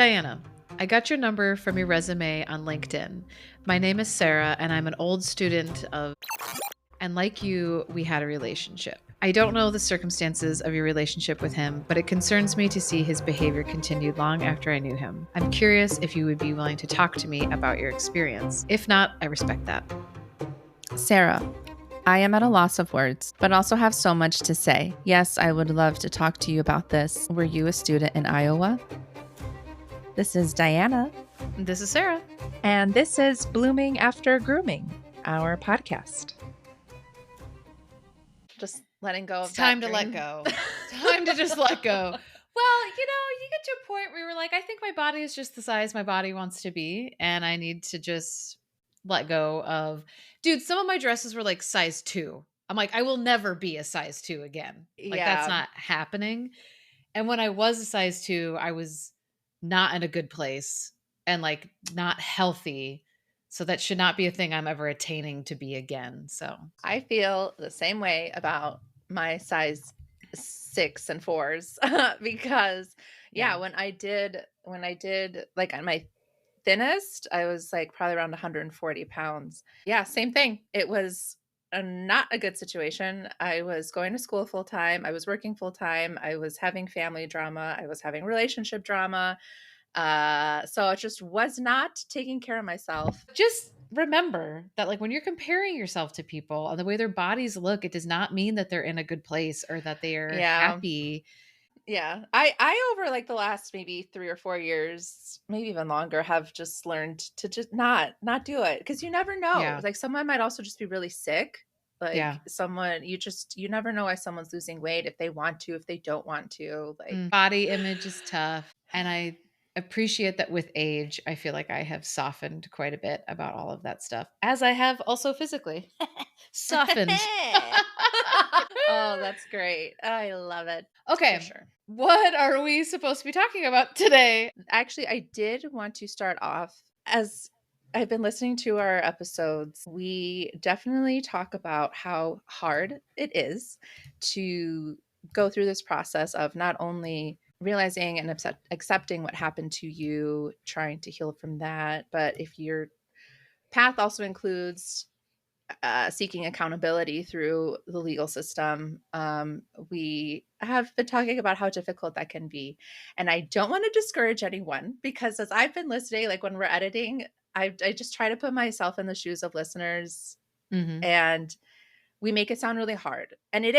Diana, I got your number from your resume on LinkedIn. My name is Sarah, and I'm an old student of, and like you, we had a relationship. I don't know the circumstances of your relationship with him, but it concerns me to see his behavior continued long after I knew him. I'm curious if you would be willing to talk to me about your experience. If not, I respect that. Sarah, I am at a loss of words, but also have so much to say. Yes, I would love to talk to you about this. Were you a student in Iowa? This is Diana. This is Sarah. And this is Blooming After Grooming, our podcast. Just letting go of It's time that to dream. let go. Time to just let go. Well, you get to a point where you're like, I think my body is just the size my body wants to be, and I need to just let go of. Dude, some of my dresses were like size 2. I'm like, I will never be a size 2 again. Like, that's not happening. And when I was a size 2, I was not in a good place and like not healthy. So that should not be a thing I'm ever attaining to be again. So I feel the same way about my size 6 and 4s because when I did like on my thinnest, I was like probably around 140 pounds. Yeah, same thing. It was not a good situation. I was going to school full time. I was working full time. I was having family drama. I was having relationship drama. So I just was not taking care of myself. Just remember that like when you're comparing yourself to people and the way their bodies look, it does not mean that they're in a good place or that they are happy. Yeah. I over like the last maybe 3 or 4 years, maybe even longer, have just learned to just not do it. Cause you never know. Yeah. Like someone might also just be really sick. Like Yeah. someone, you never know why someone's losing weight, if they want to, if they don't want to. Like Body image is tough. And I appreciate that with age, I feel like I have softened quite a bit about all of that stuff, as I have also physically softened. Oh, that's great. I love it. Okay. For sure. What are we supposed to be talking about today? Actually, I did want to start off, as I've been listening to our episodes, we definitely talk about how hard it is to go through this process of not only realizing and accepting what happened to you, trying to heal from that, but if your path also includes seeking accountability through the legal system. We have been talking about how difficult that can be. And I don't want to discourage anyone, because as I've been listening, like when we're editing, I just try to put myself in the shoes of listeners, and we make it sound really hard. And it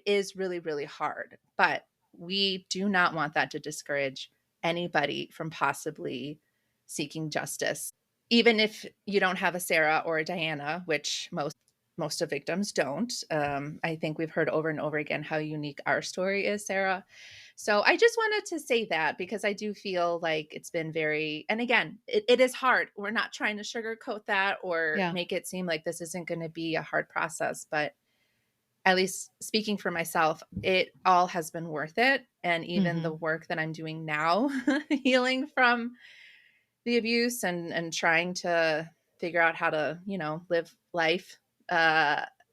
is really, really hard. But we do not want that to discourage anybody from possibly seeking justice. Even if you don't have a Sarah or a Diana, which most of victims don't. I think we've heard over and over again how unique our story is, Sarah. So I just wanted to say that, because I do feel like it's been very, and again, it is hard. We're not trying to sugarcoat that or make it seem like this isn't going to be a hard process, but at least speaking for myself, it all has been worth it. And even the work that I'm doing now, healing from the abuse and trying to figure out how to, live life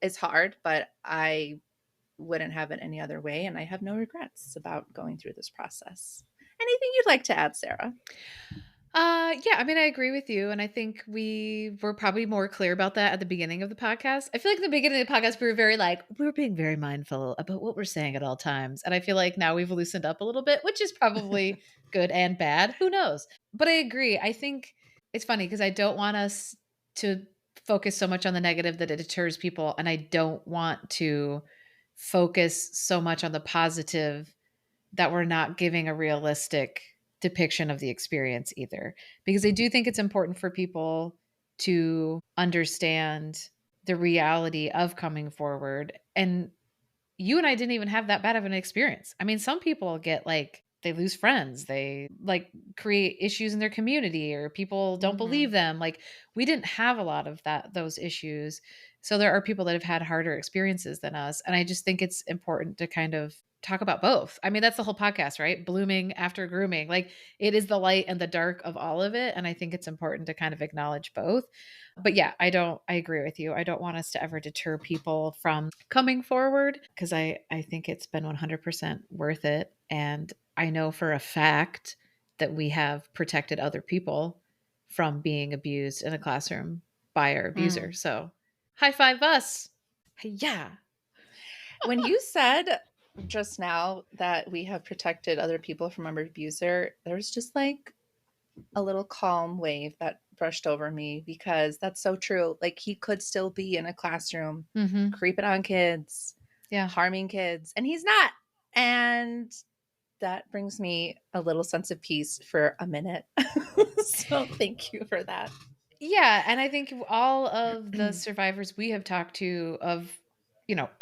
is hard, but I wouldn't have it any other way. And I have no regrets about going through this process. Anything you'd like to add, Sarah? Yeah, I mean, I agree with you. And I think we were probably more clear about that at the beginning of the podcast. I feel like at the beginning of the podcast, we were being very mindful about what we're saying at all times. And I feel like now we've loosened up a little bit, which is probably good and bad. Who knows? But I agree. I think it's funny because I don't want us to focus so much on the negative that it deters people. And I don't want to focus so much on the positive that we're not giving a realistic depiction of the experience either. Because I do think it's important for people to understand the reality of coming forward. And you and I didn't even have that bad of an experience. I mean, some people get like, they lose friends, they like create issues in their community, or people don't believe them. Like, we didn't have a lot of those issues. So there are people that have had harder experiences than us. And I just think it's important to kind of talk about both. I mean, that's the whole podcast, right? Blooming after grooming. Like, it is the light and the dark of all of it. And I think it's important to kind of acknowledge both. But yeah, I agree with you. I don't want us to ever deter people from coming forward, because I think it's been 100% worth it. And I know for a fact that we have protected other people from being abused in a classroom by our abuser. Mm. So, high five us. Yeah. When you said just now that we have protected other people from our abuser, there was just like a little calm wave that brushed over me because that's so true. Like he could still be in a classroom Mhm. creeping on kids, Yeah. harming kids, and he's not. And that brings me a little sense of peace for a minute. So thank you for that. Yeah, and I think all of the survivors we have talked to of,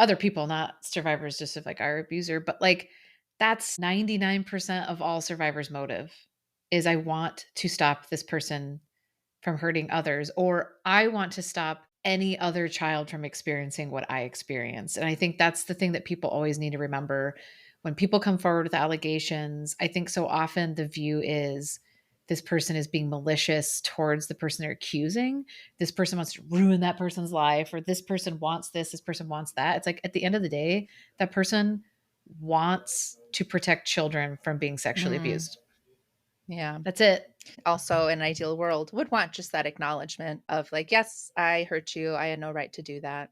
other people, not survivors just of like our abuser, but like that's 99% of all survivors' motive is I want to stop this person from hurting others, or I want to stop any other child from experiencing what I experienced. And I think that's the thing that people always need to remember when people come forward with allegations. I think so often the view is this person is being malicious towards the person they're accusing. This person wants to ruin that person's life, or this person wants this person wants that. It's like at the end of the day, that person wants to protect children from being sexually Mm, abused. yeah. That's it. Also, in an ideal world, would want just that acknowledgement of like, yes, I hurt you. I had no right to do that.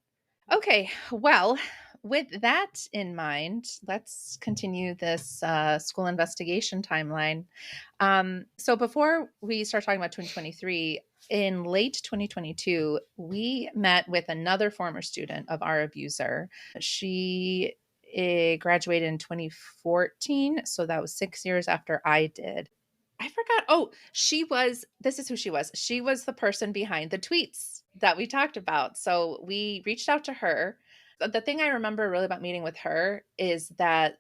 Okay, well, with that in mind, let's continue this school investigation timeline. So before we start talking about 2023, in late 2022, we met with another former student of our abuser. She graduated in 2014, so that was 6 years after I did. I forgot. Oh, this is who she was. She was the person behind the tweets that we talked about. So we reached out to her. The thing I remember really about meeting with her is that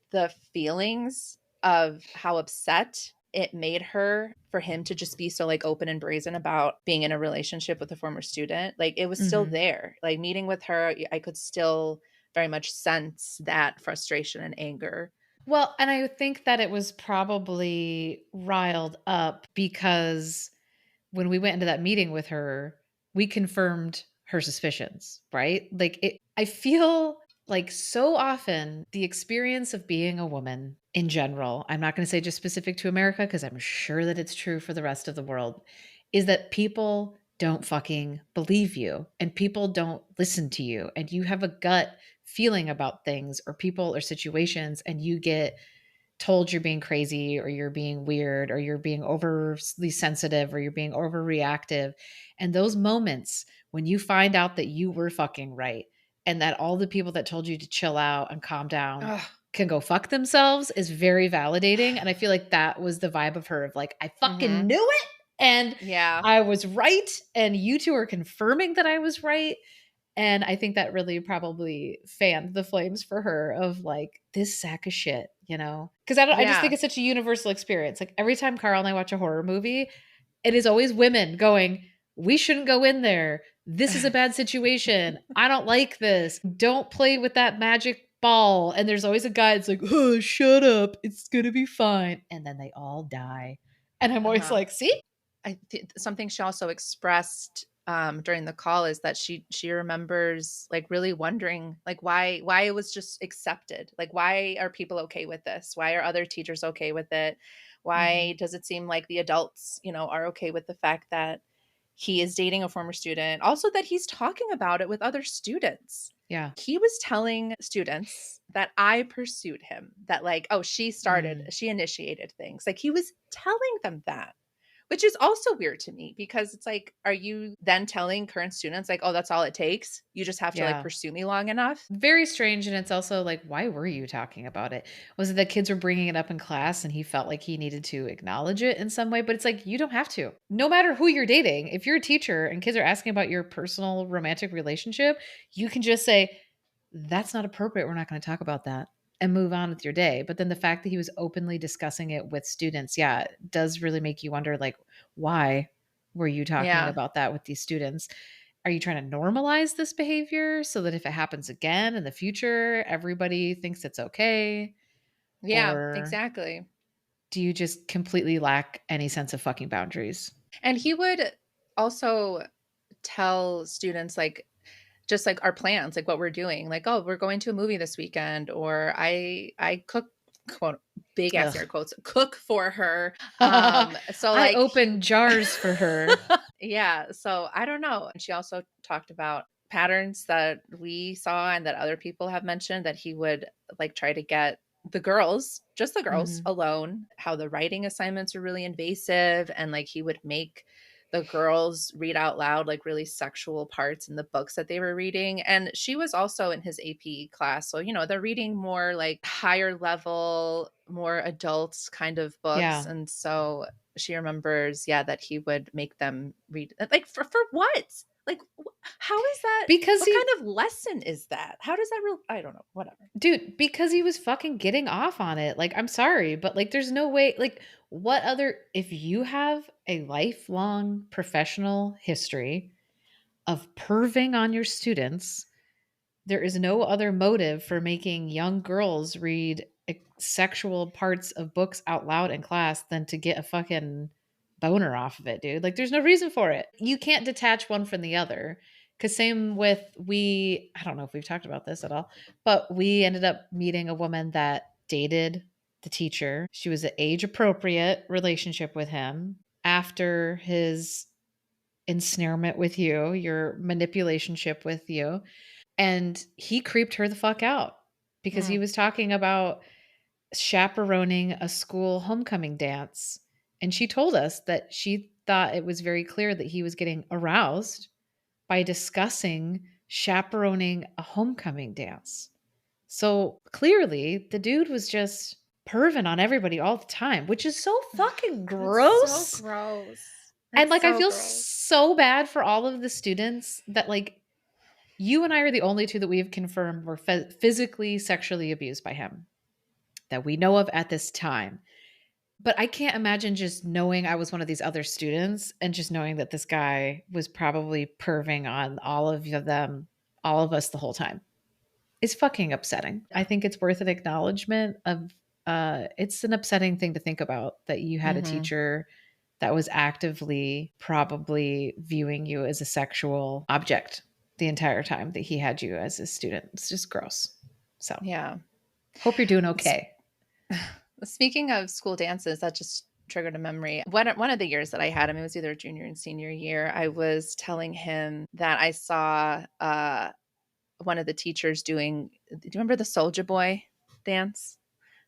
the feelings of how upset it made her for him to just be so like open and brazen about being in a relationship with a former student. Like it was still Mhm. there. Like meeting with her, I could still very much sense that frustration and anger. Well, and I think that it was probably riled up because when we went into that meeting with her, we confirmed her suspicions, right? I feel like so often the experience of being a woman in general, I'm not going to say just specific to America because I'm sure that it's true for the rest of the world, is that people don't fucking believe you and people don't listen to you and you have a gut feeling about things or people or situations and you get told you're being crazy or you're being weird or you're being overly sensitive or you're being overreactive. And those moments when you find out that you were fucking right and that all the people that told you to chill out and calm down Ugh. can go fuck themselves is very validating. And I feel like that was the vibe of her of like, I fucking Mhm. knew it. And Yeah. I was right. And you two are confirming that I was right. And I think that really probably fanned the flames for her of like this sack of shit, you know? Because I just think Yeah. it's such a universal experience. Like every time Carl and I watch a horror movie, it is always women going, "We shouldn't go in there. This is a bad situation. I don't like this. Don't play with that magic ball." And there's always a guy that's like, "Oh, shut up. It's gonna be fine." And then they all die. And I'm always Uh-huh. like, "See? Something she also expressed during the call is that she remembers like really wondering like why it was just accepted. Like why are people okay with this? Why are other teachers okay with it? Mhm. Why does it seem like the adults, are okay with the fact that he is dating a former student? Also that he's talking about it with other students. Yeah. He was telling students that I pursued him, that like, oh, Mm. she initiated things. Like he was telling them that, which is also weird to me because it's like, are you then telling current students like, "Oh, that's all it takes? You just have to like Yeah. pursue me long enough?" Very strange, and it's also like, why were you talking about it? Was it that kids were bringing it up in class and he felt like he needed to acknowledge it in some way? But it's like, you don't have to. No matter who you're dating, if you're a teacher and kids are asking about your personal romantic relationship, you can just say, "That's not appropriate. We're not going to talk about that." And move on with your day. But then the fact that he was openly discussing it with students, yeah, does really make you wonder like, why were you talking Yeah. about that with these students? Are you trying to normalize this behavior so that if it happens again in the future, everybody thinks it's okay? Yeah, Or exactly. do you just completely lack any sense of fucking boundaries? And he would also tell students like just like our plans, like what we're doing, like, "Oh, we're going to a movie this weekend," or I cook quote big ass air Ugh. quotes, cook for her. So I like open jars for her. yeah, so I don't know. And she also talked about patterns that we saw and that other people have mentioned, that he would like try to get the girls, just the girls Mhm. alone, how the writing assignments are really invasive, and like he would make the girls read out loud like really sexual parts in the books that they were reading. And she was also in his AP class, so you know, they're reading more like higher level, more adults kind of books. Yeah. And so she remembers, yeah, that he would make them read like for what? Like how is that? Because What he kind of lesson is that? How does that I don't know, whatever. Dude, because he was fucking getting off on it. Like, I'm sorry, but like there's no way like what other if you have a lifelong professional history of perving on your students, there is no other motive for making young girls read sexual parts of books out loud in class than to get a fucking boner off of it, dude. Like, there's no reason for it. You can't detach one from the other. Because, same with I don't know if we've talked about this at all, but we ended up meeting a woman that dated the teacher. She was an age appropriate relationship with him after his ensnarement with you, your manipulationship with you, and he creeped her the fuck out because he Mm, was talking about chaperoning a school homecoming dance. And she told us that she thought it was very clear that he was getting aroused by discussing chaperoning a homecoming dance. So clearly, the dude was just perving on everybody all the time, which is so fucking that's so gross. gross. And That's like, I so feel gross. so bad for all of the students that, like, you and I are the only two that we have confirmed were physically, sexually abused by him that we know of at this time. But I can't imagine just knowing I was one of these other students and just knowing that this guy was probably perving on all of them, all of us the whole time. It's fucking upsetting. I Yeah. think it's worth an acknowledgement of it's an upsetting thing to think about that you had a Mm-hmm. teacher that was actively probably viewing you as a sexual object the entire time that he had you as a student. It's just gross. So, Yeah. hope you're doing S- okay. Speaking of school dances, that just triggered a memory. One of the years that I had him, it was either junior and senior year. I was telling him that I saw one of the teachers doing. Do you remember the Soldier Boy dance?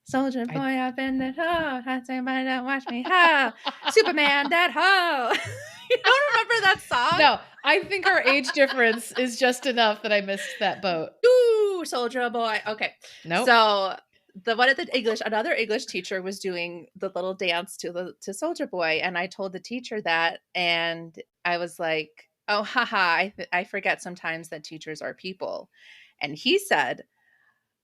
Soldier I boy up in the ho, has somebody that watch me ho, Superman that ho. You don't remember that song? No, I think our age difference is just enough that I missed that boat. Ooh, soldier boy. Okay. Nope. So the one at the English, another English teacher was doing the little dance to Soldier Boy, and I told the teacher that, and I was like, "Oh, haha! I forget sometimes that teachers are people," and he said,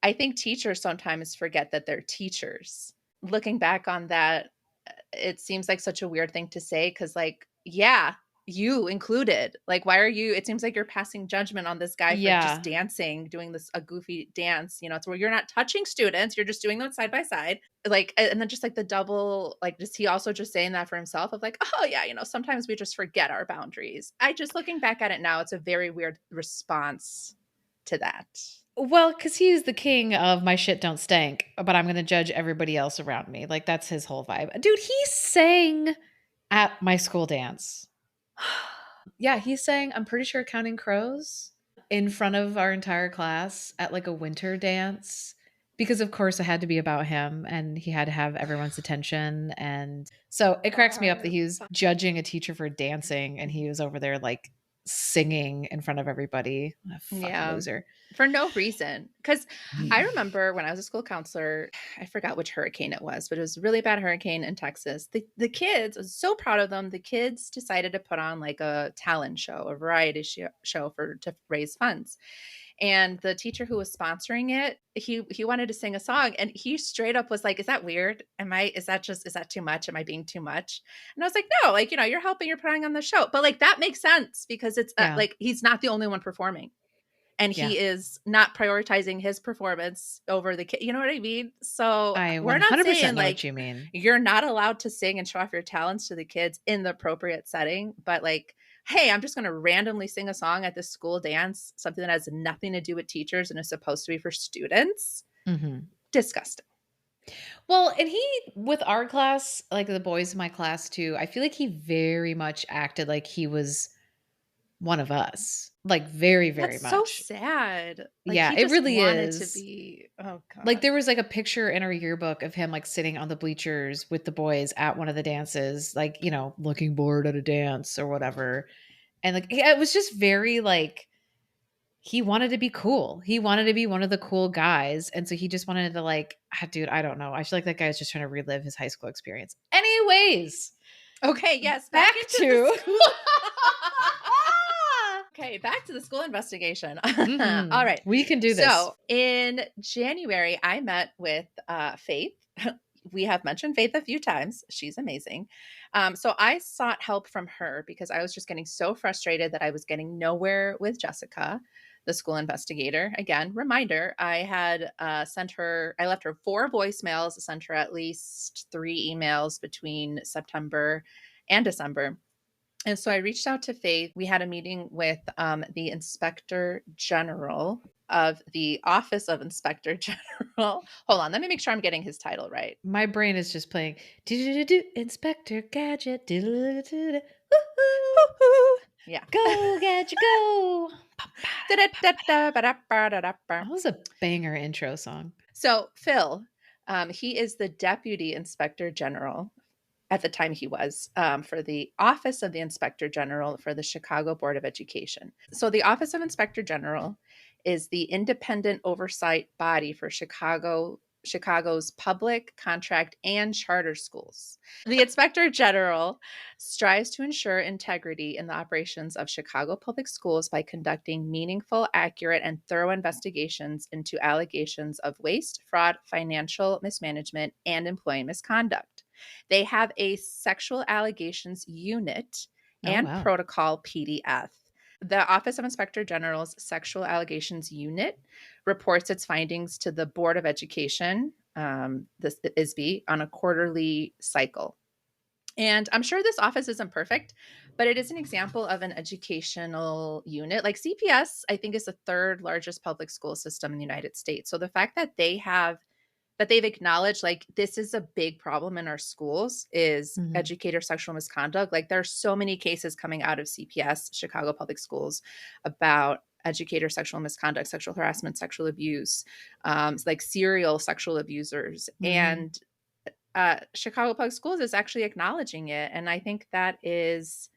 "I think teachers sometimes forget that they're teachers." Looking back on that, it seems like such a weird thing to say because, like, yeah, you included. Like, why are you? It seems like you're passing judgment on this guy for just Yeah. dancing, doing this a goofy dance. You know, it's where you're not touching students, you're just doing them side by side. Like, and then just like the double, like, is he also just saying that for himself? Of like, oh yeah, you know, sometimes we just forget our boundaries. I just looking back at it now, it's a very weird response to that. Well, because he's the king of my shit don't stank, but I'm going to judge everybody else around me. Like, that's his whole vibe. Dude, he sang at my school dance. Yeah, he sang, I'm pretty sure, Counting Crows in front of our entire class at like a winter dance. Because, of course, it had to be about him and he had to have everyone's attention. And so it cracks me up that he was judging a teacher for dancing and he was over there like singing in front of everybody. A fucking Yeah. loser. For no reason. Because I remember when I was a school counselor, I forgot which hurricane it was, but it was a really bad hurricane in Texas. The kids, I was so proud of them. The kids decided to put on like a talent show, a variety show for to raise funds. And the teacher who was sponsoring it, he wanted to sing a song, and he straight up was like, "Is that weird? Is that too much? Am I being too much?" And I was like, "No, like, you know, you're helping, you're putting on the show." But like that makes sense because it's Yeah. like he's not the only one performing, and Yeah. he is not prioritizing his performance over the kid. You know what I mean? So I we're not 100% saying know what like you mean. you're not allowed to sing and show off your talents to the kids in the appropriate setting, but like, hey, I'm just going to randomly sing a song at this school dance, something that has nothing to do with teachers and is supposed to be for students. Mhm. Disgusting. Well, and he with our class, like the boys in my class too, I feel like he very much acted like he was one of us. Like very, very That's so much. sad. Like, Yeah, he it just really wanted to is. be oh Like, god. there was, like, a picture in our yearbook of him, like, sitting on the bleachers with the boys at one of the dances, like, looking bored at a dance or whatever, and, like, yeah, it was just very, like he wanted to be cool. He wanted to be one of the cool guys, and so he just wanted to, like dude, I don't know. I feel like that guy is just trying to relive his high school experience. Anyways, Okay, yes, back back into the to school. Okay, back to the school investigation. All Mhm. right. We can do this. So in January, I met with Faith. We have mentioned Faith a few times. She's amazing. So I sought help from her because I was just getting so frustrated that I was getting nowhere with Jessica, the school investigator. Again, reminder, I had I left her 4 voicemails, sent her at least 3 emails between September and December. And so I reached out to Faith. We had a meeting with the Inspector General of the Office of Inspector General. Hold on, let me make sure I'm getting his title right. My brain is just playing do Inspector Gadget. Do-do-do-do-do. Woo-hoo. Hoo-hoo. Yeah. Go, Gadget, go. Da-da-da-da-ba-da-ba-da-da-ba. That was a banger intro song. So Phil, he is the Deputy Inspector General at the time he was for the Office of the Inspector General for the Chicago Board of Education. So the Office of Inspector General is the independent oversight body for Chicago's public, contract, and charter schools. The Inspector General strives to ensure integrity in the operations of Chicago public schools by conducting meaningful, accurate, and thorough investigations into allegations of waste, fraud, financial mismanagement, and employee misconduct. They have a sexual allegations unit Oh, and wow. protocol PDF. The Office of Inspector General's Sexual Allegations Unit reports its findings to the Board of Education, the ISB, on a quarterly cycle. And I'm sure this office isn't perfect, but it is an example of an educational unit. Like CPS, I think, is the third largest public school system in the United States. So the fact that they've acknowledged like this is a big problem in our schools is Mhm. educator sexual misconduct. Like there are so many cases coming out of CPS, Chicago Public Schools, about educator sexual misconduct, sexual harassment, sexual abuse, like serial sexual abusers. Mhm. And Chicago Public Schools is actually acknowledging it. And I think that is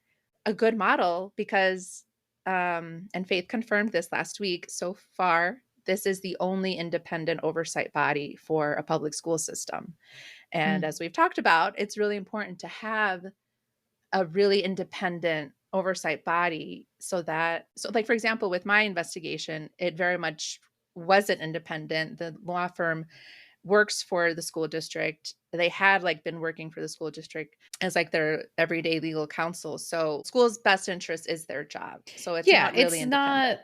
a good model because, and Faith confirmed this last week, so far, this is the only independent oversight body for a public school system. And Mm. as we've talked about, it's really important to have a really independent oversight body so like for example with my investigation it very much wasn't independent. The law firm works for the school district. They had like been working for the school district as like their everyday legal counsel. So school's best interest is their job. So it's Yeah, not really independent.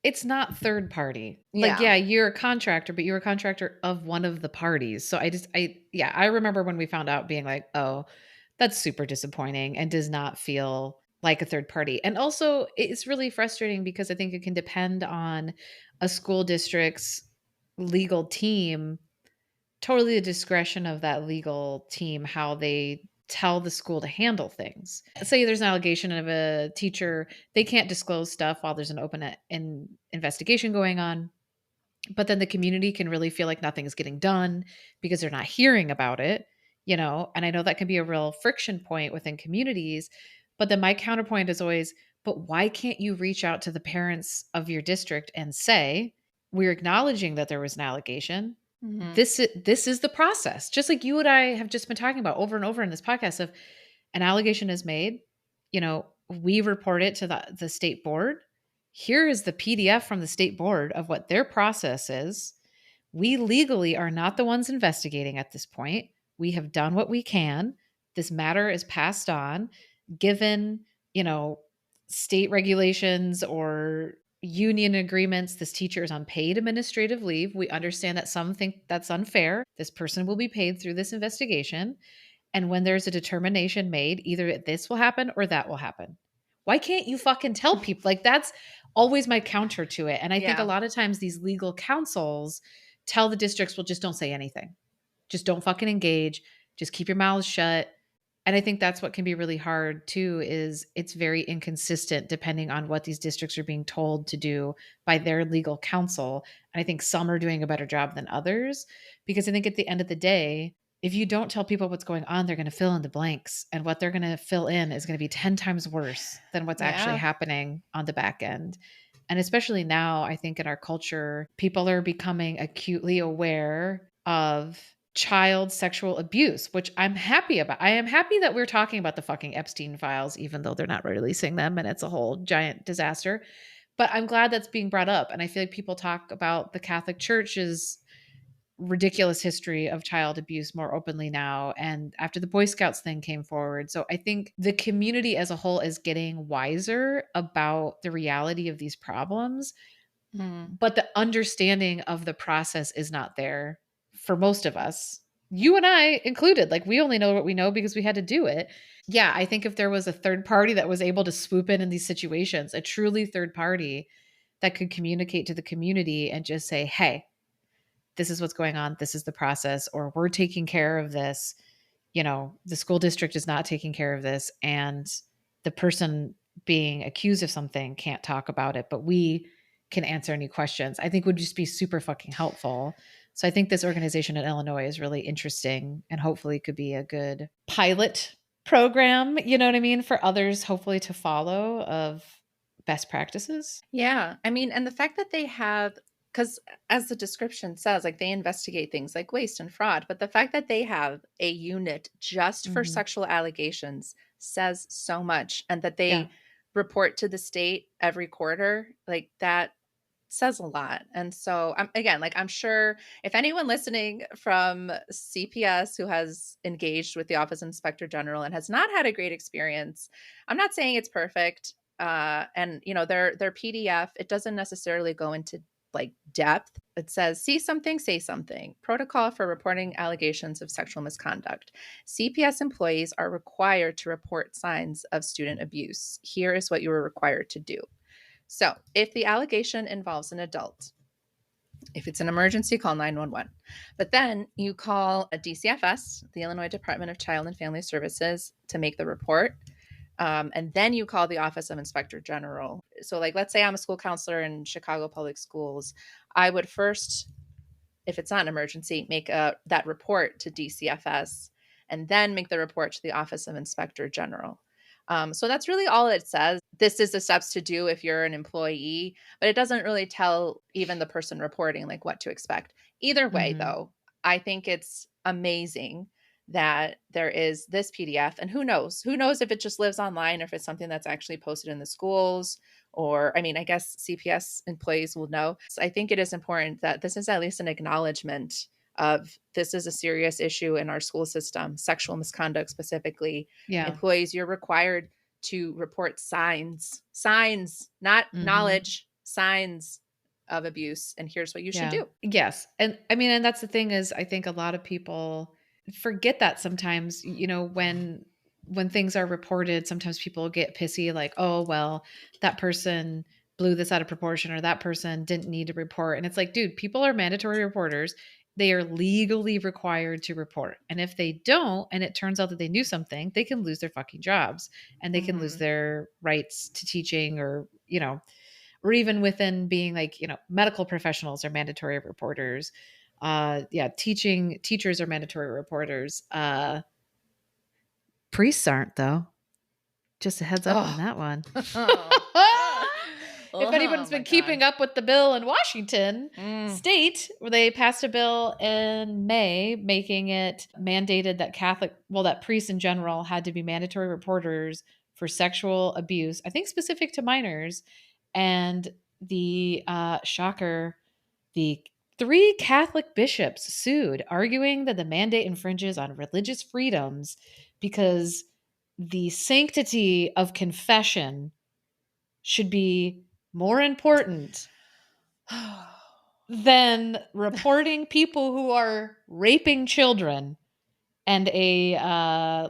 it's not third party. Like, Yeah. yeah, you're a contractor, but you're a contractor of one of the parties. So I remember when we found out being like, "Oh, that's super disappointing and does not feel like a third party." And also, it's really frustrating because I think it can depend on a school district's legal team, totally the discretion of that legal team, how they tell the school to handle things. Say there's an allegation of a teacher, they can't disclose stuff while there's an investigation going on, but then the community can really feel like nothing is getting done because they're not hearing about it, and I know that can be a real friction point within communities, but then my counterpoint is always, but why can't you reach out to the parents of your district and say, we're acknowledging that there was an allegation. Mhm. This is the process. Just like you and I have just been talking about over and over in this podcast of an allegation is made, we report it to the state board. Here is the PDF from the state board of what their process is. We legally are not the ones investigating at this point. We have done what we can. This matter is passed on, given, you know, state regulations or union agreements. This teacher is on paid administrative leave. We understand that some think that's unfair. This person will be paid through this investigation. And when there's a determination made, either this will happen or that will happen. Why can't you fucking tell people? Like, that's always my counter to it. And I think a Yeah. lot of times these legal counsels tell the districts, well, just don't say anything. Just don't fucking engage. Just keep your mouths shut. And I think that's what can be really hard too, is it's very inconsistent depending on what these districts are being told to do by their legal counsel. And I think some are doing a better job than others, because I think at the end of the day, if you don't tell people what's going on, they're going to fill in the blanks. And what they're going to fill in is going to be 10 times worse than what's actually Yeah. happening on the back end. And especially now, I think in our culture, people are becoming acutely aware of child sexual abuse, which I'm happy about. I am happy that we're talking about the fucking Epstein files, even though they're not releasing them and it's a whole giant disaster. But I'm glad that's being brought up. And I feel like people talk about the Catholic Church's ridiculous history of child abuse more openly now. And after the Boy Scouts thing came forward. So I think the community as a whole is getting wiser about the reality of these problems, Mm. but the understanding of the process is not there for most of us. You and I included. Like, we only know what we know because we had to do it. Yeah, I think if there was a third party that was able to swoop in these situations, a truly third party that could communicate to the community and just say, hey, this is what's going on, this is the process, or we're taking care of this, the school district is not taking care of this, and the person being accused of something can't talk about it, but we can answer any questions, I think would just be super fucking helpful. So I think this organization in Illinois is really interesting and hopefully could be a good pilot program, you know what I mean, for others hopefully to follow, of best practices. Yeah. I mean, and the fact that they have, because as the description says, like they investigate things like waste and fraud, but the fact that they have a unit just for Mhm. sexual allegations says so much. And that Yeah. they report to the state every quarter, like that says a lot. And so again, like I'm sure if anyone listening from CPS who has engaged with the Office of Inspector General and has not had a great experience, I'm not saying it's perfect. And their PDF, it doesn't necessarily go into like depth. It says, see something, say something. Protocol for reporting allegations of sexual misconduct. CPS employees are required to report signs of student abuse. Here is what you are required to do. So, if the allegation involves an adult, if it's an emergency, call 911. But then you call a DCFS, the Illinois Department of Child and Family Services, to make the report. And then you call the Office of Inspector General. So, like, let's say I'm a school counselor in Chicago Public Schools. I would first, if it's not an emergency, make that report to DCFS and then make the report to the Office of Inspector General. So that's really all it says. This is the steps to do if you're an employee, but it doesn't really tell even the person reporting like what to expect. Either way, Mhm. though, I think it's amazing that there is this PDF, and who knows? Who knows if it just lives online or if it's something that's actually posted in the schools, or I mean, I guess CPS employees will know. So I think it is important that this is at least an acknowledgement of this is a serious issue in our school system, sexual misconduct specifically. Yeah. Employees, you're required to report signs, not Mhm. knowledge, signs of abuse. And here's what you should Yeah. do. Yes. And I mean, and that's the thing, is I think a lot of people forget that sometimes, when things are reported, sometimes people get pissy like, "Oh, well, that person blew this out of proportion, or that person didn't need to report." And it's like, dude, people are mandatory reporters. They are legally required to report. And if they don't, and it turns out that they knew something, they can lose their fucking jobs, and they can lose Mhm. their rights to teaching, or even within being like, medical professionals are mandatory reporters. Yeah, teachers are mandatory reporters. Priests aren't, though. Just a heads up on Oh, that one. oh, If oh anyone's my been God. keeping up with the bill in Washington Mm. state, where they passed a bill in May making it mandated that that priests in general had to be mandatory reporters for sexual abuse, I think specific to minors. And the shocker, the three Catholic bishops sued, arguing that the mandate infringes on religious freedoms because the sanctity of confession should be more important than reporting people who are raping children. And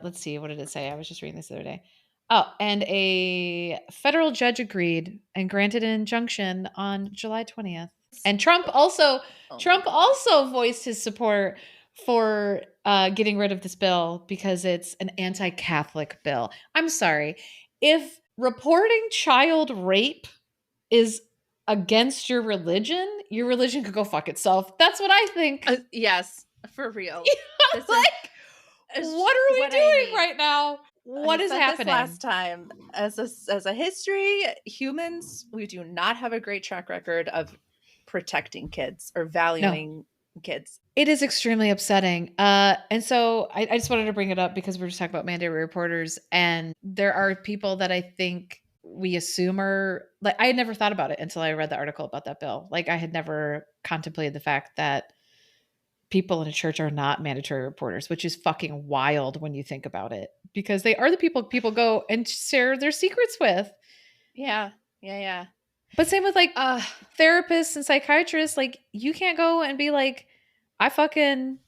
let's see, what did it say? I was just reading this the other day. Oh, and a federal judge agreed and granted an injunction on July 20th. And Trump Oh my also God. voiced his support for getting rid of this bill because it's an anti-Catholic bill. I'm sorry. If reporting child rape is against your religion could go fuck itself. That's what I think. Yes, for real. This Like, is what are we what I doing mean. right now? I What is said this happening? last time. As a history, humans, we do not have a great track record of protecting kids or No, valuing kids. it is extremely upsetting. And so I just wanted to bring it up because we're just talking about mandated reporters, and there are people that I think we assume are like, I had never thought about it until I read the article about that bill. Like, I had never contemplated the fact that people in a church are not mandatory reporters, which is fucking wild when you think about it, because they are the people go and share their secrets with. Yeah. Yeah. But same with like Yeah. therapists and psychiatrists. Like, you can't go and be like, I fucking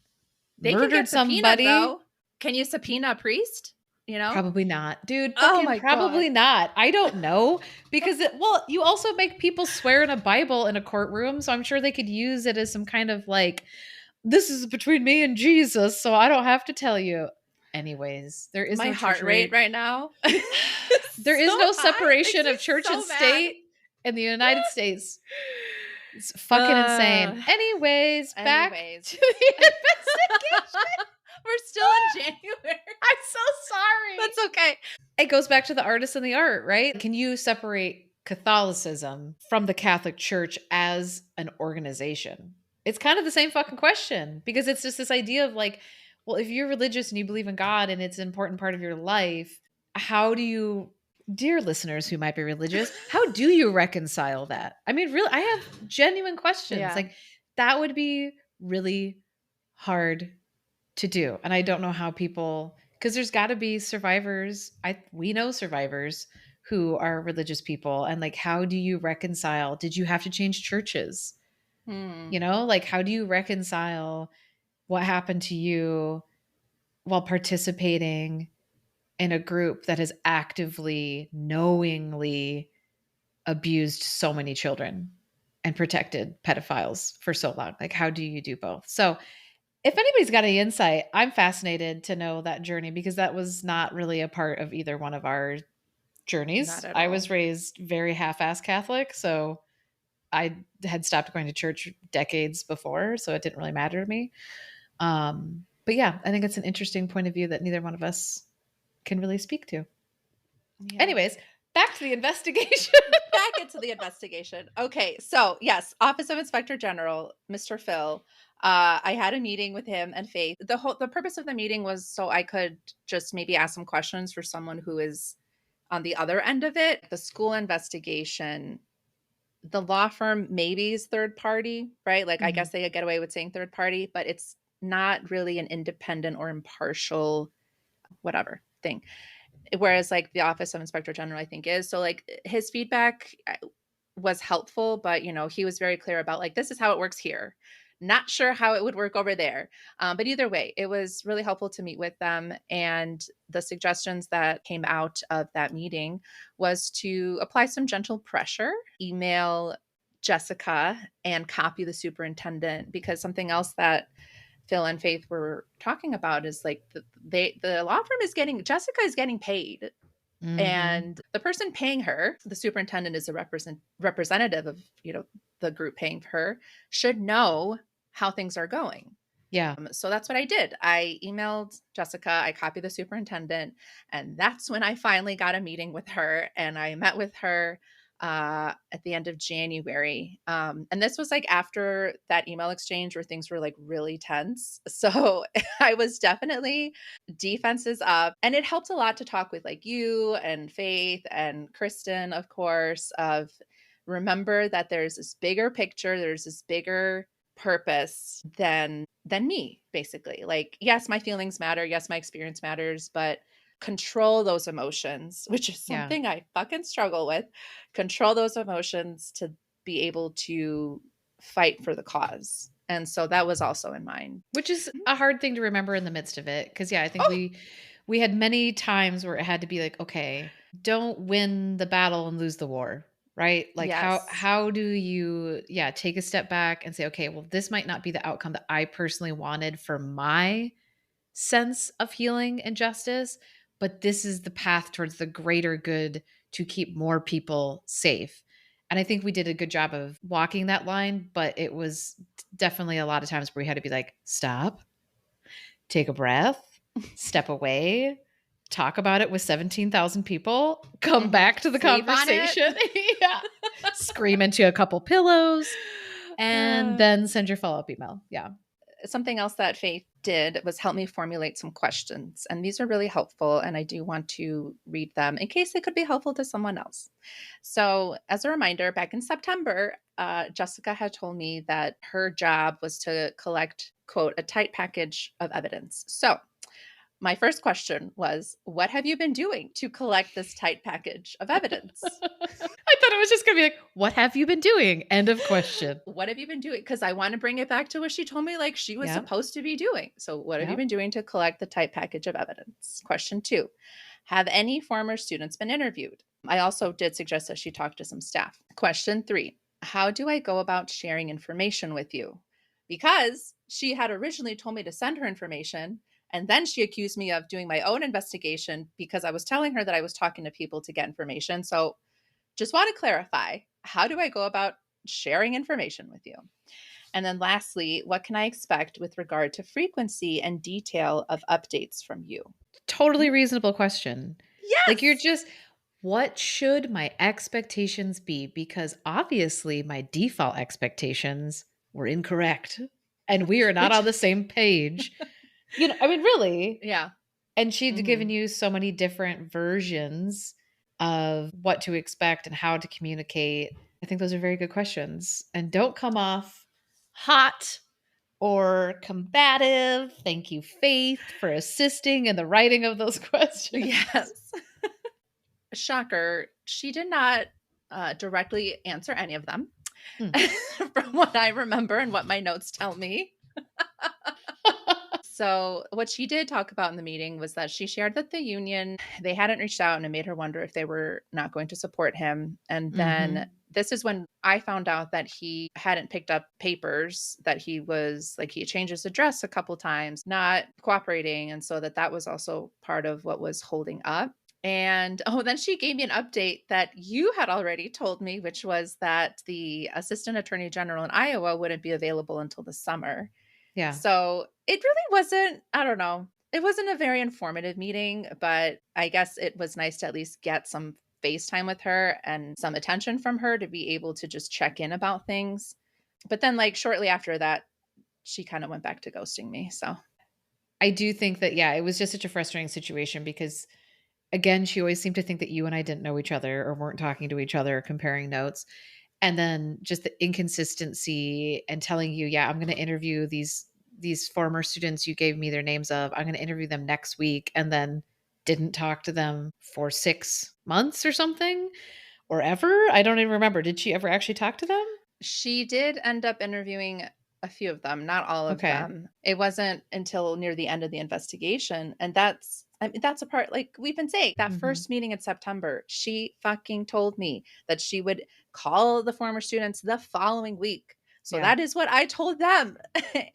They can murdered get subpoenaed somebody. though. Can you subpoena a priest? You know? Probably not. Dude, Oh fucking my God. probably not. I don't know. Because well, you also make people swear in a Bible in a courtroom, so I'm sure they could use it as some kind of like, this is between me and Jesus, so I don't have to tell you. Anyways, there is My no heart church rate rape. right now There so is no high. It makes separation me of church and so mad. state in the United States. It's fucking insane. Anyways, back Anyways. to the investigation. We're still in January. I'm so sorry. That's okay. It goes back to the artist and the art, right? Can you separate Catholicism from the Catholic Church as an organization? It's kind of the same fucking question, because it's just this idea of like, well, if you're religious and you believe in God and it's an important part of your life, how do you, dear listeners who might be religious, how do you reconcile that? I mean, really, I have genuine questions. Yeah. Like, that would be really hard to do. And I don't know how people, because there's got to be survivors. We know survivors who are religious people, and like, how do you reconcile? Did you have to change churches? Hmm. You know, like, how do you reconcile what happened to you while participating in a group that has actively, knowingly abused so many children and protected pedophiles for so long? Like, how do you do both? So if anybody's got any insight, I'm fascinated to know that journey, because that was not really a part of either one of our Not journeys. at I all. was raised very half-ass Catholic, so I had stopped going to church decades before, so it didn't really matter to me. But yeah, I think it's an interesting point of view that neither one of us can really speak to. Yeah. Anyways, back to the investigation. Back into the investigation. Okay, so yes, Office of Inspector General, Mr. Phil. I had a meeting with him and Faith. The purpose of the meeting was so I could just maybe ask some questions for someone who is on the other end of it. The school investigation, the law firm maybe is third party, right? Like, I Mhm. guess they get away with saying third party, but it's not really an independent or impartial whatever thing. Whereas like the Office of Inspector General, I think is. So like his feedback was helpful, but you know, he was very clear about like, this is how it works here. Not sure how it would work over there. But either way, it was really helpful to meet with them. And the suggestions that came out of that meeting was to apply some gentle pressure, email Jessica and copy the superintendent, because something else that Phil and Faith were talking about is like the law firm is getting, Jessica is getting paid, Mhm. and the person paying her, the superintendent is a representative of, you know, the group paying for her, should know how things are going. Yeah. So that's what I did. I emailed Jessica, I copied the superintendent, and that's when I finally got a meeting with her. And I met with her at the end of January. And this was like after that email exchange where things were like really tense. So I was definitely defenses up. And it helped a lot to talk with like you and Faith and Kristen, of course, of remember that there's this bigger picture, there's this bigger purpose than me, basically. Like, yes, my feelings matter, yes, my experience matters, but control those emotions, which is Yeah. something I fucking struggle with. Control those emotions to be able to fight for the cause. And so that was also in mind. Which is a hard thing to remember in the midst of it, because yeah, I think Oh, we had many times where it had to be like, okay, don't win the battle and lose the war. right? Like Yes. how do you take a step back and say, okay, well, this might not be the outcome that I personally wanted for my sense of healing and justice, but this is the path towards the greater good to keep more people safe. And I think we did a good job of walking that line, but it was definitely a lot of times where we had to be like, stop, take a breath, step away, talk about it with 17,000 people, come Mhm. back to the Sleep on it. conversation. Yeah. Scream into a couple pillows and Uh, then send your follow-up email. Yeah. Something else that Faith did was help me formulate some questions. And these are really helpful. And I do want to read them in case they could be helpful to someone else. So, as a reminder, back in September, Jessica had told me that her job was to collect, quote, a tight package of evidence. So, my first question was, what have you been doing to collect this tight package of evidence? I thought it was just gonna be like, "What have you been doing?" End of question. What have you been doing? Because I want to bring it back to what she told me, like she was Yep, supposed to be doing. So, what have you yep. been doing to collect the tight package of evidence? Question two. Have any former students been interviewed? I also did suggest that she talk to some staff. Question three. How do I go about sharing information with you? Because she had originally told me to send her information. And then she accused me of doing my own investigation because I was telling her that I was talking to people to get information. So, just want to clarify, how do I go about sharing information with you? And then lastly, what can I expect with regard to frequency and detail of updates from you? Totally reasonable question. Like, you're Yes. just what should my expectations be? Because obviously my default expectations were incorrect, and we are not Which, on the same page. I mean, really. yeah. And she'd given Hmm. you so many different versions of what to expect and how to communicate. I think those are very good questions. And don't come off hot or combative. Thank you, Faith, for assisting in the writing of those questions. Yes. Shocker. She did not directly answer any of them Hmm. from what I remember and what my notes tell me. So, what she did talk about in the meeting was that she shared that the union, they hadn't reached out and it made her wonder if they were not going to support him. And then Mhm. this is when I found out that he hadn't picked up papers, that he was like, he had changed his address a couple times, not cooperating. And so that was also part of what was holding up. And oh, then she gave me an update that you had already told me, which was that the assistant attorney general in Iowa wouldn't be available until the summer. Yeah. So it really wasn't, I don't know, it wasn't a very informative meeting, but I guess it was nice to at least get some FaceTime with her and some attention from her to be able to just check in about things. But then, like, shortly after that, she kind of went back to ghosting me. So, I do think that, yeah, it was just such a frustrating situation because, again, she always seemed to think that you and I didn't know each other or weren't talking to each other or comparing notes. And then just the inconsistency and telling you, "Yeah, I'm gonna interview these former students you gave me their names of. I'm gonna interview them next week," and then didn't talk to them for 6 months or something, or ever? I don't even remember. Did she ever actually talk to them? she did end up interviewing a few of them, not all of Okay. them. It wasn't until near the end of the investigation, and that's, I mean, that's a part, like we've been saying, that Mhm. first meeting in September, she fucking told me that she would call the former students the following week. So Yeah. that is what I told them.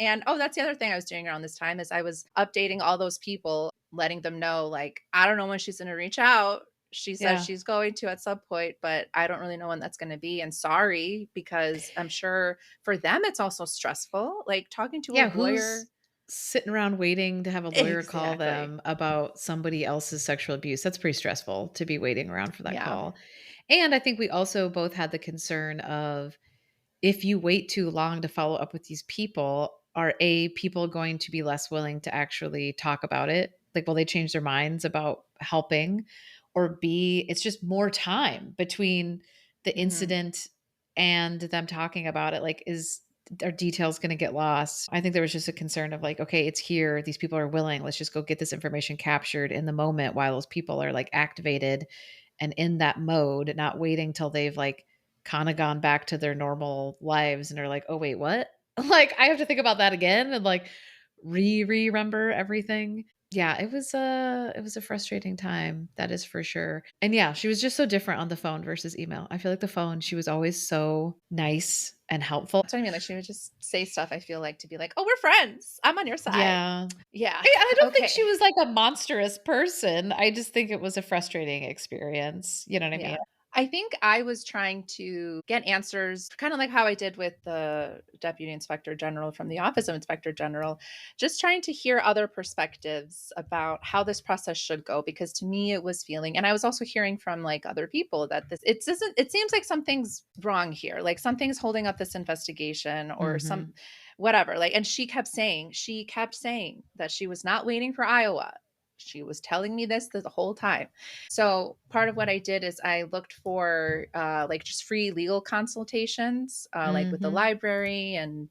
And oh, that's the other thing I was doing around this time is I was updating all those people, letting them know, like, I don't know when she's going to reach out. She says Yeah. she's going to at some point, but I don't really know when that's going to be. And sorry, because I'm sure for them it's also stressful. Like talking to a Yeah, lawyer. who's sitting around waiting to have a lawyer call Exactly. them about somebody else's sexual abuse? That's pretty stressful to be waiting around for that Yeah. call. And I think we also both had the concern of if you wait too long to follow up with these people, are A, people going to be less willing to actually talk about it? Like, will they change their minds about helping? Or B, it's just more time between the Hmm. incident and them talking about it. Like, are details going to get lost? I think there was just a concern of like, okay, it's here. These people are willing. Let's just go get this information captured in the moment while those people are like activated and in that mode, not waiting till they've like kind of gone back to their normal lives and are like, "Oh, wait, what?" Like, I have to think about that again and like remember everything. Yeah, it was a frustrating time, that is for sure. And yeah, she was just so different on the phone versus email. I feel like the phone, she was always so nice and helpful. That's what I mean. Like she would just say stuff, I feel like, to be like, "Oh, we're friends. I'm on your side." Yeah. Yeah. I don't think she Okay. was like a monstrous person. I just think it was a frustrating experience. You know what I Yeah. mean? I think I was trying to get answers, kind of like how I did with the Deputy Inspector General from the Office of Inspector General, just trying to hear other perspectives about how this process should go. Because to me, it was feeling, and I was also hearing from like other people that it seems like something's wrong here, like something's holding up this investigation or some Mhm. whatever. Like, and she kept saying that she was not waiting for Iowa. She was telling me this the whole time. So part of what I did is I looked for like just free legal consultations, like with the Mhm. library and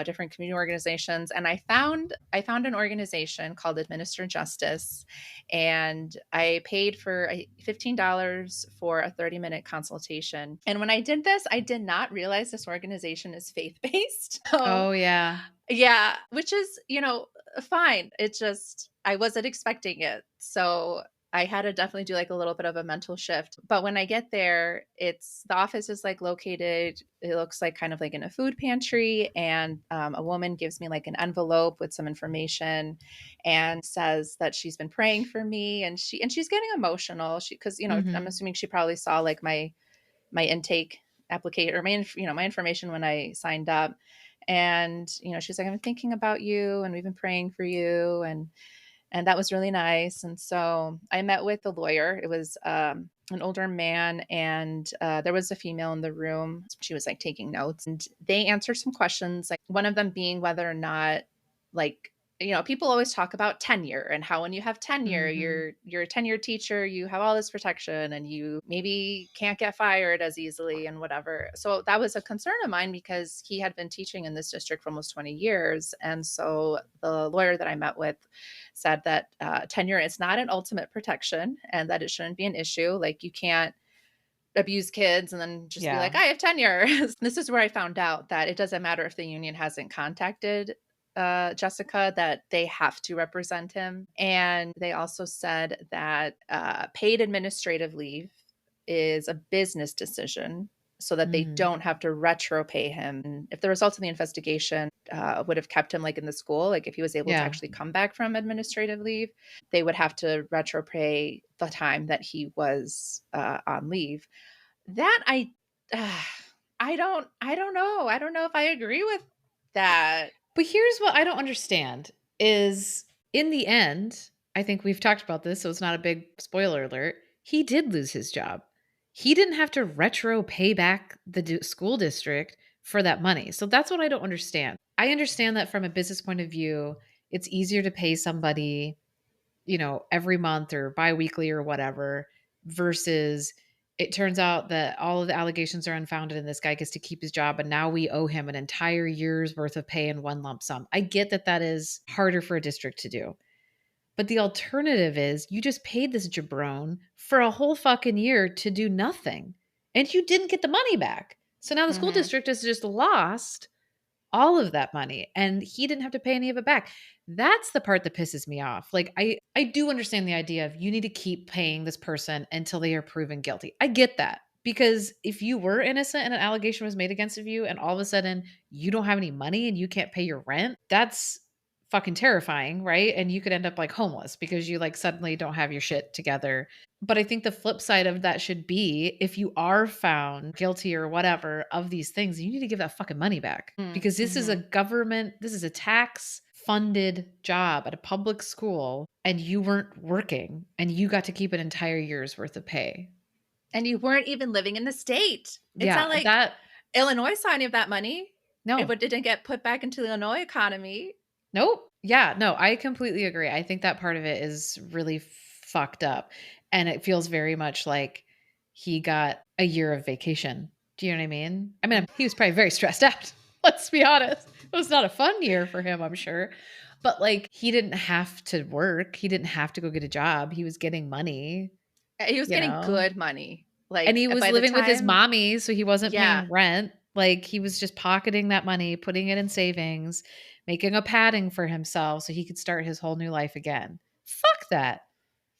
different community organizations. And I found an organization called Administer Justice, and I paid for $15 for a 30-minute consultation. And when I did this, I did not realize this organization is faith based. So Oh, yeah. yeah, which is, fine. It just I wasn't expecting it. So I had to definitely do like a little bit of a mental shift. But when I get there, it's the office is like located, it looks like kind of like in a food pantry. And a woman gives me like an envelope with some information and says that she's been praying for me. And she's getting emotional. Because, I'm Mhm. assuming she probably saw like my intake application or my information when I signed up. And, she's like, "I'm thinking about you and we've been praying for you." And that was really nice. And so I met with the lawyer. It was an older man, and there was a female in the room. She was like taking notes, and they answered some questions, like one of them being whether or not, like, people always talk about tenure and how when you have tenure, Mhm. you're a tenured teacher, you have all this protection and you maybe can't get fired as easily and whatever. So that was a concern of mine because he had been teaching in this district for almost 20 years. And so the lawyer that I met with said that tenure is not an ultimate protection and that it shouldn't be an issue. Like you can't abuse kids and then just be like, Yeah. "I have tenure." This is where I found out that it doesn't matter if the union hasn't contacted Jessica, that they have to represent him. And they also said that paid administrative leave is a business decision so that they Mhm. don't have to retro pay him. And if the results of the investigation would have kept him like in the school, like if he was able to Yeah. actually come back from administrative leave, they would have to retro pay the time that he was on leave. That uh, I don't know. I don't know if I agree with that. But here's what I don't understand is in the end, I think we've talked about this, so it's not a big spoiler alert. He did lose his job. He didn't have to retro pay back the school district for that money. So that's what I don't understand. I understand that from a business point of view, it's easier to pay somebody, every month or biweekly or whatever, versus it turns out that all of the allegations are unfounded and this guy gets to keep his job and now we owe him an entire year's worth of pay in one lump sum. I get that that is harder for a district to do. But the alternative is you just paid this jabron for a whole fucking year to do nothing and you didn't get the money back. So now the school Mhm. district has just lost all of that money and he didn't have to pay any of it back. That's the part that pisses me off. Like I do understand the idea of you need to keep paying this person until they are proven guilty. I get that. Because if you were innocent and an allegation was made against of you and all of a sudden you don't have any money and you can't pay your rent, that's fucking terrifying, right? And you could end up like homeless because you like suddenly don't have your shit together. But I think the flip side of that should be if you are found guilty or whatever of these things, you need to give that fucking money back Mm, because mhm. this is a tax funded job at a public school and you weren't working and you got to keep an entire year's worth of pay. And you weren't even living in the state. It's Yeah, not like that Illinois saw any of that money. no. It didn't get put back into the Illinois economy. Nope. Yeah, no, I completely agree. I think that part of it is really fucked up. And it feels very much like he got a year of vacation. Do you know what I mean? I mean, Mm. he was probably very stressed out. Let's be honest. It was not a fun year for him, I'm sure. But like, he didn't have to work. He didn't have to go get a job. He was getting money, He was you getting know? good money. And Like he was by the living with his time, mommy, so he wasn't yeah. paying rent. Like, he was just pocketing that money, putting it in savings, making a padding for himself so he could start his whole new life again. that.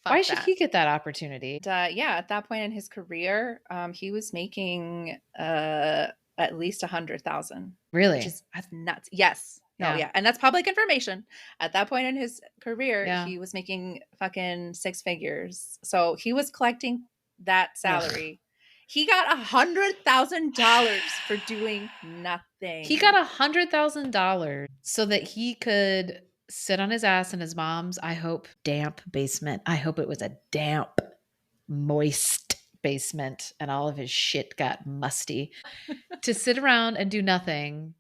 Why Fuck should that. he get that opportunity? And, yeah, at that point in his career, he was making at least 100,000, which Really? is nuts. Yes. No, Yeah. yeah. And that's public information. At that point in his career, Yeah. he was making fucking six figures. So he was collecting that Ugh. salary. He got $100,000 for doing nothing. He got $100,000 so that he could sit on his ass in his mom's, I hope, damp basement. I hope it was a damp, moist basement and all of his shit got musty to sit around and do nothing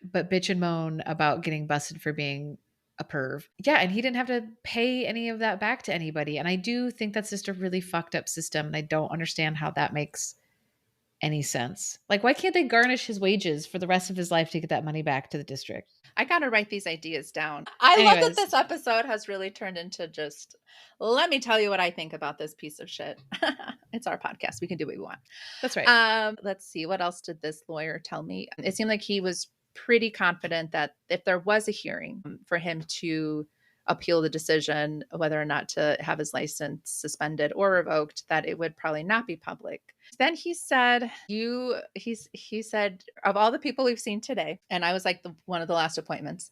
but bitch and moan about getting busted for being a perv. Yeah, and he didn't have to pay any of that back to anybody. And I do think that's just a really fucked up system. And I don't understand how that makes any sense. Like, why can't they garnish his wages for the rest of his life to get that money back to the district? I got to write these ideas down. I love that Anyways, this episode has really turned into just, let me tell you what I think about this piece of shit. It's our podcast. We can do what we want. that's right. Let's see. What else did this lawyer tell me? It seemed like he was pretty confident that if there was a hearing for him to appeal the decision, whether or not to have his license suspended or revoked, that it would probably not be public. Then he said, he said, of all the people we've seen today, and I was like one of the last appointments,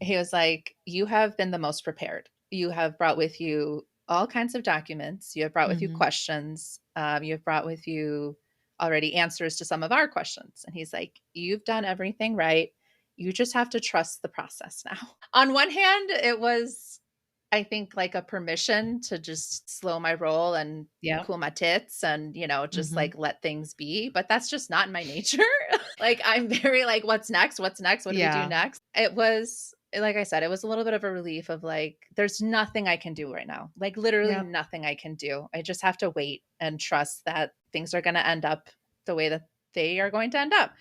he was like, you have been the most prepared. You have brought with you all kinds of documents. You have brought with you Mhm. questions. You have brought with you already answers to some of our questions. And he's like, you've done everything right. You just have to trust the process now. On one hand, it was, I think, like a permission to just slow my roll and Yeah. cool my tits and, just Mhm. like let things be. But that's just not in my nature. Like, I'm very like, what's next? What's next? What do we do Yeah. next? It was, like I said, it was a little bit of a relief of like, there's nothing I can do right now. Like, literally Yep. nothing I can do. I just have to wait and trust that things are going to end up the way that they are going to end up.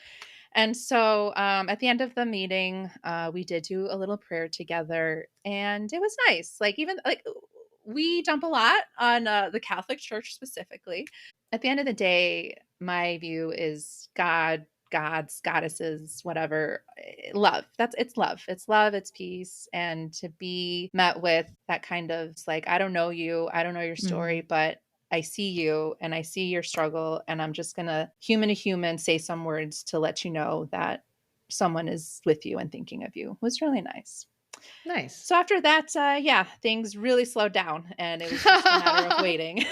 And so at the end of the meeting, we did do a little prayer together, and it was nice. Like, even like we dump a lot on the Catholic Church specifically. At the end of the day, my view is God, gods, goddesses, whatever, love. It's love. It's love, it's peace. And to be met with that kind of like, I don't know you, I don't know your story, Mhm. but I see you and I see your struggle. And I'm just going to human to human say some words to let you know that someone is with you and thinking of you. It was really nice. Nice. So after that, yeah, things really slowed down and it was just a matter of waiting.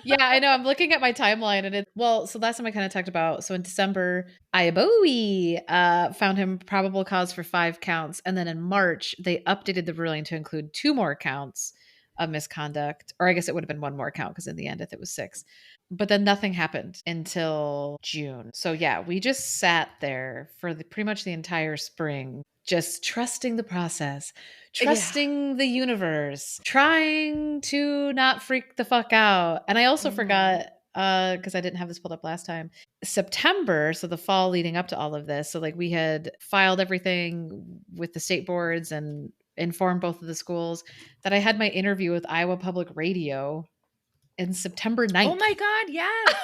Yeah, I know. I'm looking at my timeline and so last time I kind of talked about, so in December, Ayabowie found him probable cause for 5 counts. And then in March, they updated the ruling to include 2 more counts of misconduct. Or I guess it would have been 1 more count because in the end, if it was 6. But then nothing happened until June. So yeah, we just sat there for pretty much the entire spring, just trusting the process, Yeah. trusting the universe, trying to not freak the fuck out. And I also forgot because I didn't have this pulled up last time. September, so the fall leading up to all of this. So like we had filed everything with the state boards and informed both of the schools that I had my interview with Iowa Public Radio in September Oh 9th. my God. Yes.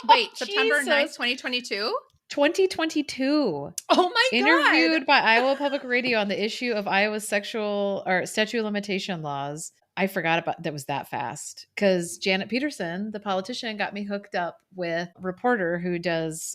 Wait, September 9th, Jesus. 2022? 2022. Oh my God. Interviewed by Iowa Public Radio on the issue of Iowa's sexual or statute of limitation laws. I forgot about that was that fast because Janet Peterson, the politician, got me hooked up with a reporter who does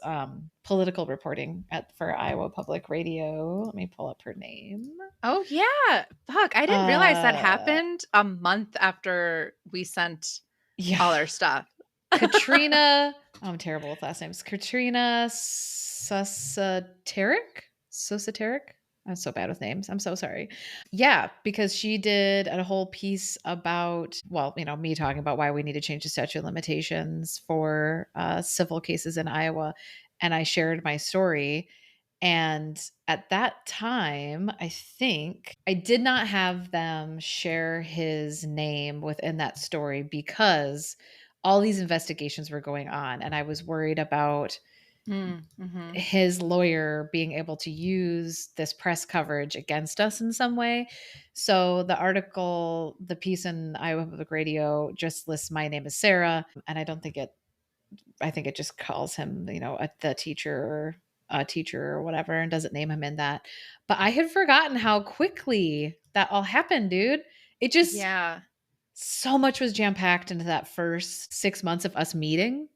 political reporting for Iowa Public Radio. Let me pull up her name. Oh yeah. Fuck. I didn't realize that Uh, happened a month after we sent yeah, all our stuff. Katrina. I'm terrible with last names. Katrina Sosateric. I'm so bad with names. I'm so sorry. Yeah, because she did a whole piece about, well, me talking about why we need to change the statute of limitations for civil cases in Iowa. And I shared my story. And at that time, I think I did not have them share his name within that story because all these investigations were going on. And I was worried about Mm-hmm. his lawyer being able to use this press coverage against us in some way. So the piece in Iowa Public Radio just lists my name as Sarah. And I think it just calls him, the teacher or a teacher or whatever and doesn't name him in that. But I had forgotten how quickly that all happened, dude. It just Yeah. so much was jam-packed into that first 6 months of us meeting.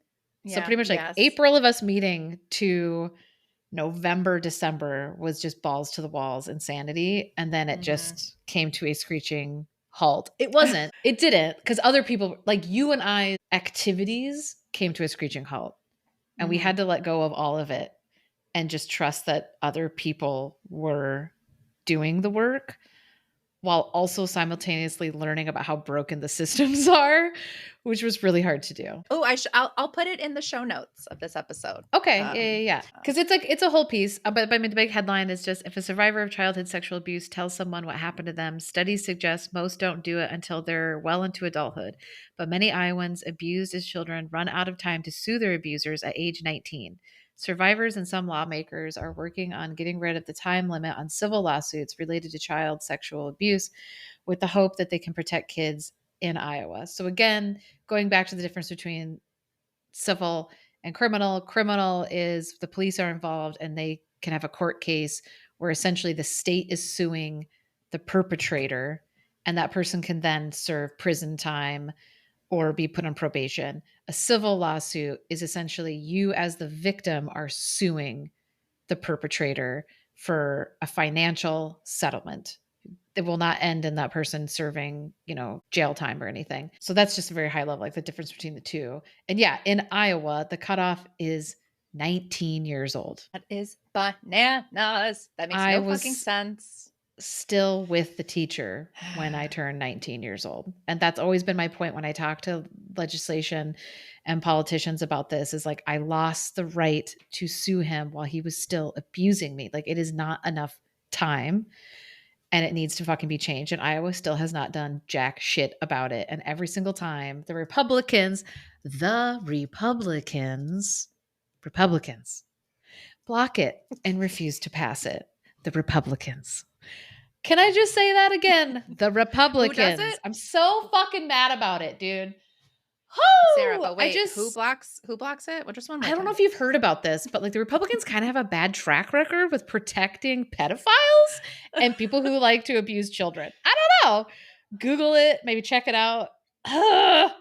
So Yeah. pretty much like Yes. April of us meeting to November, December was just balls to the walls insanity. And then it Mhm. just came to a screeching halt. It wasn't. It didn't because other people, like you and I, activities came to a screeching halt. And we Mhm. had to let go of all of it and just trust that other people were doing the work while also simultaneously learning about how broken the systems are, which was really hard to do. Oh, I'll put it in the show notes of this episode. Okay, yeah. Because it's like it's a whole piece. But I mean, the big headline is just if a survivor of childhood sexual abuse tells someone what happened to them, studies suggest most don't do it until they're well into adulthood. But many Iowans abused as children run out of time to sue their abusers at age 19. Survivors and some lawmakers are working on getting rid of the time limit on civil lawsuits related to child sexual abuse with the hope that they can protect kids in Iowa. So again, going back to the difference between civil and criminal. Criminal is the police are involved and they can have a court case where essentially the state is suing the perpetrator and that person can then serve prison time or be put on probation. A civil lawsuit is essentially you as the victim are suing the perpetrator for a financial settlement. It will not end in that person serving, jail time or anything. So that's just a very high level, like the difference between the two. And yeah, in Iowa, the cutoff is 19 years old. That is bananas. That makes I no fucking was sense. still with the teacher when I turned 19 years old. And that's always been my point when I talk to legislation and politicians about this is like I lost the right to sue him while he was still abusing me. Like it is not enough time and it needs to fucking be changed. And Iowa still has not done jack shit about it. And every single time Republicans block it and refuse to pass it. The Republicans. Can I just say that again? The Who does Republicans. it? I'm so fucking mad about it, dude. Sarah, Whoo! but wait, who blocks it? Well, just one more I don't know time. if you've heard about this, but like the Republicans kind of have a bad track record with protecting pedophiles and people who like to abuse children. I don't know. Google it, maybe check it out. Ugh.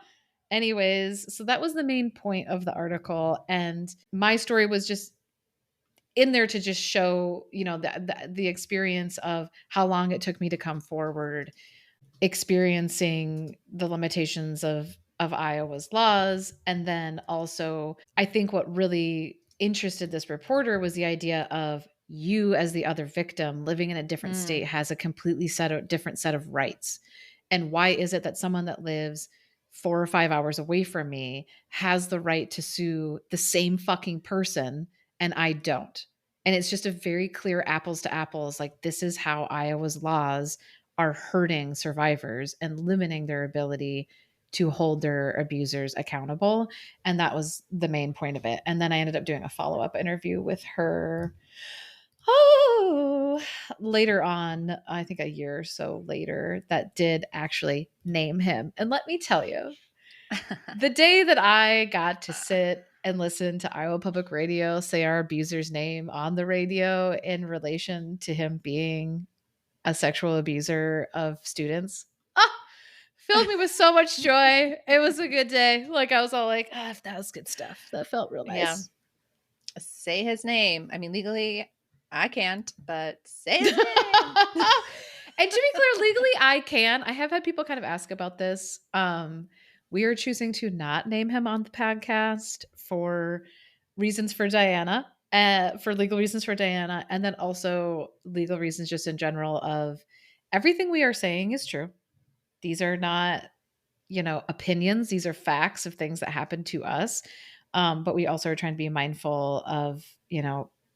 Anyways, so that was the main point of the article. And my story was just in there to just show, the experience of how long it took me to come forward, experiencing the limitations of Iowa's laws. And then also, I think what really interested this reporter was the idea of you as the other victim living in a different Mm. state has a completely different set of rights. And why is it that someone that lives 4 or 5 hours away from me has the right to sue the same fucking person and I don't? And it's just a very clear apples to apples. Like, this is how Iowa's laws are hurting survivors and limiting their ability to hold their abusers accountable. And that was the main point of it. And then I ended up doing a follow up interview with her. Oh, later on, I think a year or so later, that did actually name him. And let me tell you, the day that I got to sit and listen to Iowa Public Radio say our abuser's name on the radio in relation to him being a sexual abuser of students, filled me with so much joy. It was a good day. Like I was all like, that was good stuff. That felt real Yeah. nice. Say his name. I mean, legally, I can't, but say his name. And to be clear, legally I can. I have had people kind of ask about this. We are choosing to not name him on the podcast for reasons for Diana, for legal reasons for Diana, and then also legal reasons just in general of everything we are saying is true. These are not, opinions. These are facts of things that happened to us. But we also are trying to be mindful of,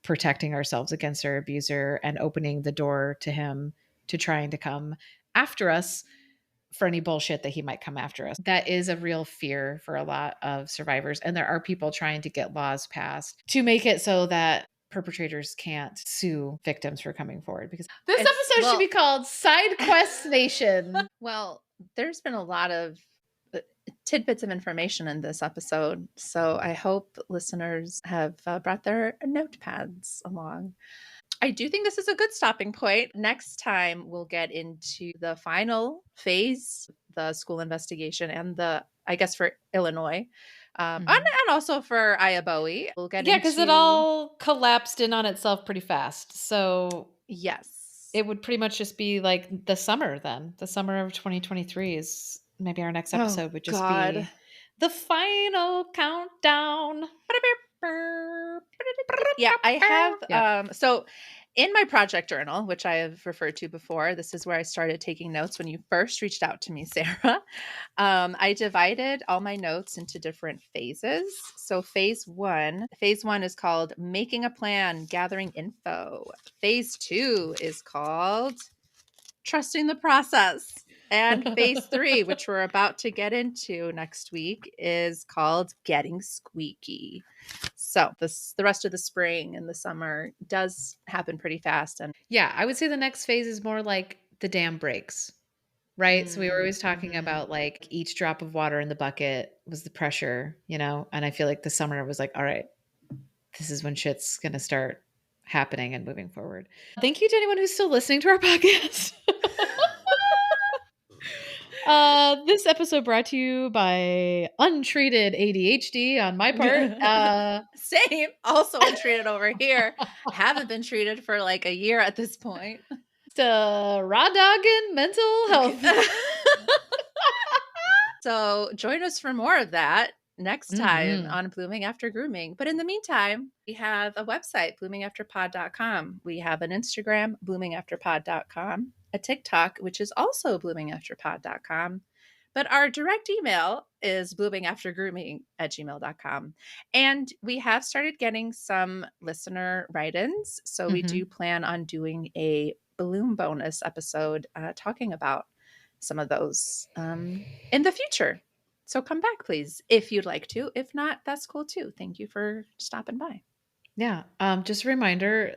protecting ourselves against our abuser and opening the door to him to trying to come after us for any bullshit that he might come after us. That is a real fear for a lot of survivors. And there are people trying to get laws passed to make it so that perpetrators can't sue victims for coming forward, because this episode should be called Side Quest Nation. Well, there's been a lot of tidbits of information in this episode. So I hope listeners have brought their notepads along. I do think this is a good stopping point. Next time, we'll get into the final phase, the school investigation, and I guess for Illinois, and also for Ayabowie. We'll get Yeah, because it into, all collapsed in on itself pretty fast. So yes. it would pretty much just be like the summer then. The summer of 2023 is maybe our next Oh, episode would just God. be the final countdown. Yeah, I have, Yep. so in my project journal, which I have referred to before, this is where I started taking notes when you first reached out to me, Sarah. I divided all my notes into different phases. So phase one is called making a plan, gathering info. Phase 2 is called trusting the process. And phase 3, which we're about to get into next week, is called getting squeaky. So the rest of the spring and the summer does happen pretty fast. And Yeah, I would say the next phase is more like the dam breaks, right? So we were always talking Mhm. about like each drop of water in the bucket was the pressure, and I feel like the summer was like, all right, this is when shit's going to start happening and moving forward. Thank you to anyone who's still listening to our podcast. This episode brought to you by untreated ADHD on my part. Same. Also untreated over here. Haven't been treated for like a year at this point. Raw dogging mental health. So join us for more of that next time Mhm. on Blooming After Grooming. But in the meantime, we have a website, bloomingafterpod.com. We have an Instagram, bloomingafterpod.com, a TikTok, which is also bloomingafterpod.com. But our direct email is bloomingaftergrooming@gmail.com. And we have started getting some listener write-ins. So we do plan on doing a Bloom bonus episode talking about some of those in the future. So come back, please, if you'd like to. If not, that's cool too. Thank you for stopping by. Yeah. Just a reminder,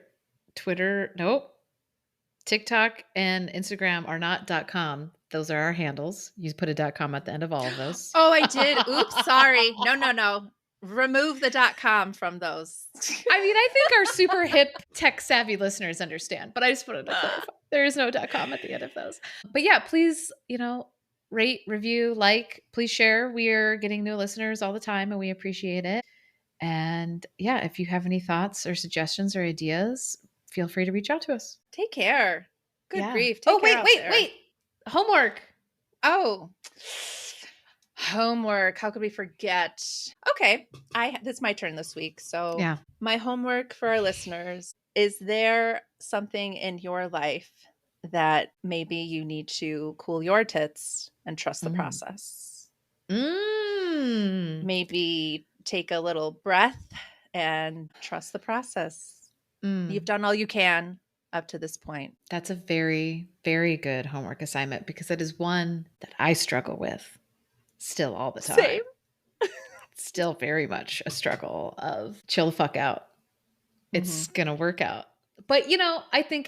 TikTok and Instagram are not .com. Those are our handles. You put a .com at the end of all of those. Oh, I did. Oops, sorry. No. Remove the .com from those. I mean, I think our super hip tech savvy listeners understand, but I just wanted to clarify. There is no .com at the end of those. But yeah, please, rate, review, like, please share. We are getting new listeners all the time and we appreciate it. And yeah, if you have any thoughts or suggestions or ideas, feel free to reach out to us. Take care. Good Yeah. grief. Take care out there. Wait. Homework. Oh. Homework. How could we forget? Okay. It's my turn this week. So Yeah. my homework for our listeners, is there something in your life that maybe you need to cool your tits and trust the process? Maybe take a little breath and trust the process. You've done all you can up to this point. That's a very, very good homework assignment because it is one that I struggle with still all the time. Same. Still very much a struggle of chill the fuck out. It's gonna work out. But I think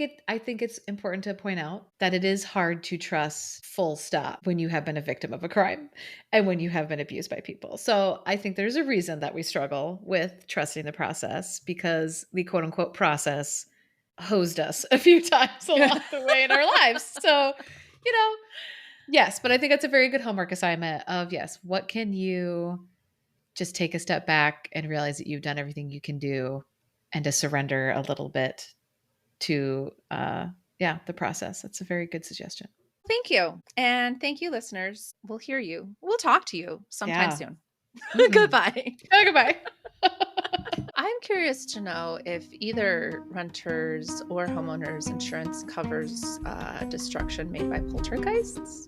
it's important to point out that it is hard to trust full stop when you have been a victim of a crime and when you have been abused by people. So I think there's a reason that we struggle with trusting the process because the quote unquote process hosed us a few times along the way in our lives. So, yes, but I think that's a very good homework assignment of yes, what can you just take a step back and realize that you've done everything you can do and to surrender a little bit to the process. That's a very good suggestion. Thank you. And thank you, listeners. We'll hear you. We'll talk to you sometime soon. Goodbye. Goodbye. I'm curious to know if either renters or homeowners insurance covers destruction made by poltergeists.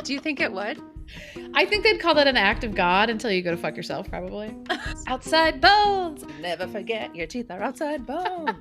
Do you think it would? I think they'd call that an act of God until you go to fuck yourself, probably. Outside bones. Never forget your teeth are outside bones.